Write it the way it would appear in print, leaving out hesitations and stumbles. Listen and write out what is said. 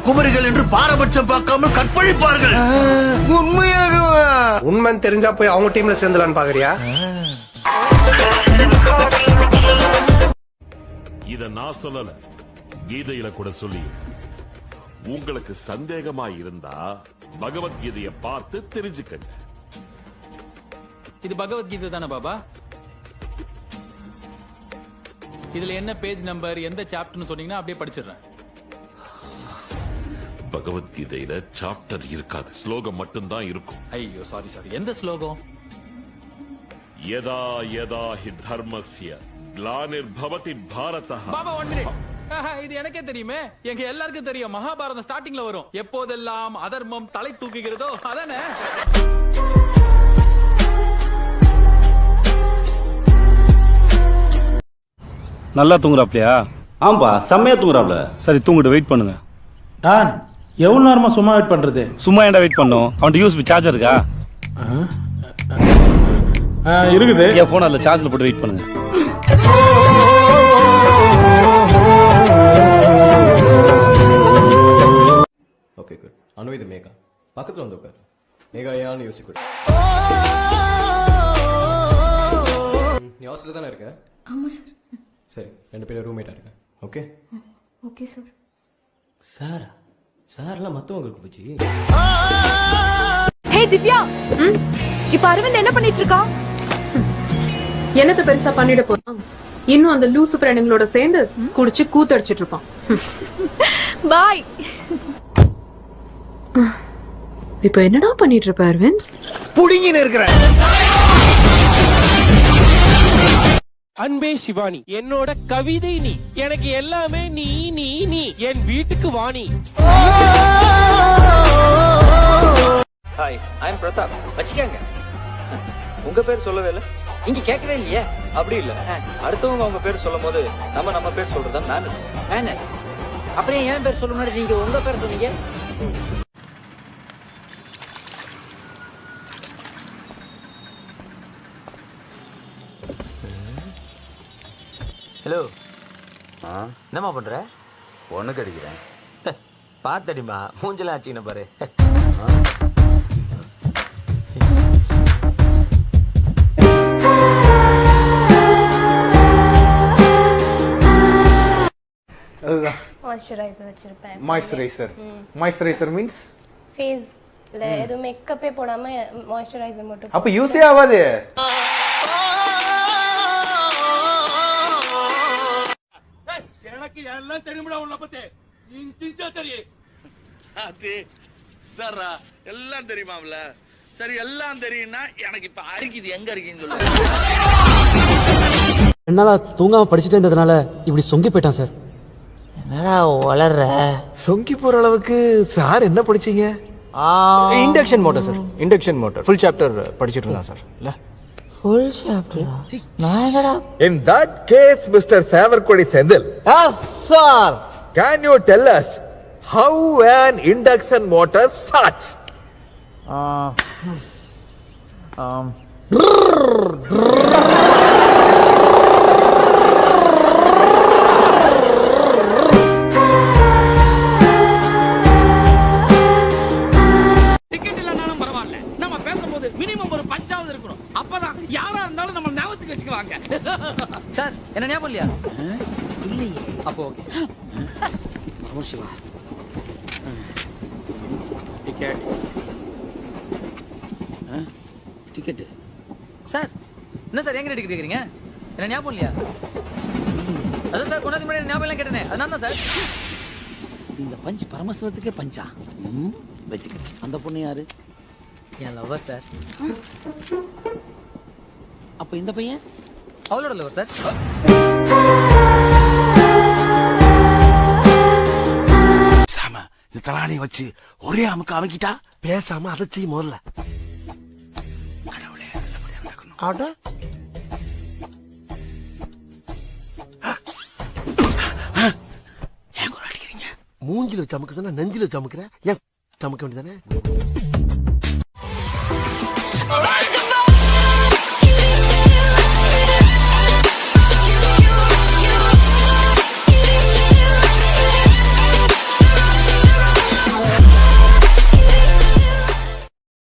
குமரிகள் என்று பாரபட்சம் பார்க்காமல் கற்பழிப்பார்கள். உண்மையாகவா? உண்மை தெரிஞ்சா போய் அவங்க டீம்ல சேர்ந்தலான்னு பாக்குறியா? இத நான் சொல்லல, கீதையில கூட சொல்லி. உங்களுக்கு சந்தேகமா இருந்தா பகவத்கீதைய பார்த்து தெரிஞ்சுக்கங்க. இது பகவத்கீதை தானே பாபா? இதுல என்ன பேஜ் நம்பர் எந்த சாப்டர்னு சொன்னீங்கன்னா அப்படியே படிச்சிடுறேன். பகவத்கீதையில சாப்டர் இருக்காது, ஸ்லோகம் மட்டும்தான் இருக்கும். ஐயோ சாரி எந்த ஸ்லோகம்? யதா யதா ஹி தர்மஸ்ய க்ளானிர்பவதி பாரதः. பாபா 1 மினிட். இது எனக்கே தெரியுமே, எங்க எல்லாருக்கும் தெரியும். மகாபாரதம் ஸ்டார்டிங்ல வரும், எப்போதெல்லாம் அதர்மம் தலை தூக்குகிறதோ அதானே. நல்லா தூங்குறாப்லையா? ஆம்பா செம்மையா தூங்குறாப்ல. சரி தூங்கிட்டு வெயிட் பண்ணுங்க. டான் எவ்வளவு நேரமா சும்மா வெயிட் பண்றது? சும்மா ஏன்டா வெயிட் பண்ணோம்? அவன்கிட்ட யூஎஸ்பி சார்ஜர் இருக்கா? இருக்குது. என் போன் அதுல சார்ஜ்ல போட்டு வெயிட் பண்ணுங்க. Okay good. அனு இது மேகா. பக்கத்துல வந்து உட்கார். மேகா ஏன்னு யோசிக்க. நீ ஹாஸ்டல்ல தானே இருக்க? ஆமா சார். சரி, 2 பேரும் ரூம்மேட்டா இருக்க. Okay okay sir. சாரா சார்லாம் மத்தவங்களுக்கு போச்சு. ஹே திவ்யா, இப்ப அரவிந்த் என்ன பண்ணிட்டு இருக்கா? என்னத்த பெருசா பண்ணிட போறான்? இன்னும் அந்த லூசு ஃப்ரெண்டுங்களோட சேர்ந்து குடிச்சு கூத்தடிச்சிட்டு இருப்பான். பாய். இப்ப என்னடா பண்ணிட்டு இருப்ப அரவிந்த்? புடிங்கின்னு இருக்கிறேன். அன்பே சிவானி, என்னோட கவிதை நீ, எனக்கு எல்லாமே நீ நீ நீ, என் வீட்டுக்கு வாணி. ஹாய், ஐ அம் பிரதாப். வச்சுக்கங்க. உங்க பேர் சொல்லவே இல்ல, இங்க கேட்கவே இல்லையே. அப்படி இல்ல, அடுத்தவங்க அவங்க பேர் சொல்லும் போது நம்ம பேர் சொல்றதா மேனஸ். அப்படியே என் பேர் சொல்ல முன்னாடி நீங்க உங்க பேர் சொன்னீங்க. ஹலோ, என்னம்மா பண்ற? ஒண்ணு கடிக்கிறேன். பாத்தடிமா, மூஞ்சலாம் ஆச்சுன்னு பாரு. மாய்ஸ்சரைசர் வச்சிருப்பேன். மாய்ஸ்சரைசர் மீன்ஸ் ஃபேஸ்ல எதுவும் மேக்கப்பே போடாம மாய்ஸ்சரைசர் மட்டும். அப்ப யூஸே ஆகாது. எனக்கு எல்லாம் தெரியும்டா உன்னை பத்தி. இன்சிஞ்சா தெரியும். அது சரா எல்லாம் தெரியுமாம்ல. சரி எல்லாம் தெரியும்னா எனக்கு இப்ப அரிக்குது, எங்க இருக்குன்னு சொல்லு. என்னால தூங்காம படிச்சுட்டே இருந்ததுனால இப்படி சொங்கி போயிட்டான் சார். என்னடா வளர்ற? சொங்கி போற அளவுக்கு சார் என்ன படிச்சீங்க? Induction motor sir. Induction motor full chapter படிச்சிட்டு இருந்தா சார். இல்ல full chapter. In that case, Mr. Savarkodi Sendil. Yes, sir. Can you tell us how an induction motor starts? Ticket இல்லனாலும் பரவாயில்ல, நம்ம பேசும்போது மினிமம் ஒரு பஞ்சாவது இருக்கணும். அப்பதான் யாரா இருந்தாலும் நம்ம ஞாபகத்துக்கு வச்சுக்குவாங்க. சார், என்ன ஞாபகம் இல்லையா? இல்லையே. அப்போ okay. Namasiva. Ticket. Ticket. Sir, என்ன சார் எங்க டிக்கெட் கேக்குறீங்க? என்ன ஞாபகம் இல்லையா? அதான் சார், கொண்டாந்து முன்னாடி ஞாபகம் எல்லாம் கேட்டேனே, அதான் தான் சார். இந்த பஞ்ச் பரமசிவத்துக்கே பஞ்சா? வச்சுக்க. அந்த பொண்ணு யாரு? என் லவர் சார். அப்ப இந்த பையன் அவளோட லவர் சார். சாம இந்த தலானி வச்சு ஒரே அமுக்க அமைக்கிட்டா பேசாம அதை செய்ய முதல்ல. கடவுளே, நல்லபடியா நடக்கணும். ஆட ஏன் குரல் அடிக்கிறீங்க? மூஞ்சில சமக்குதுன்னா நெஞ்சில சமக்குற, ஏன் சமக்க வேண்டியதானே?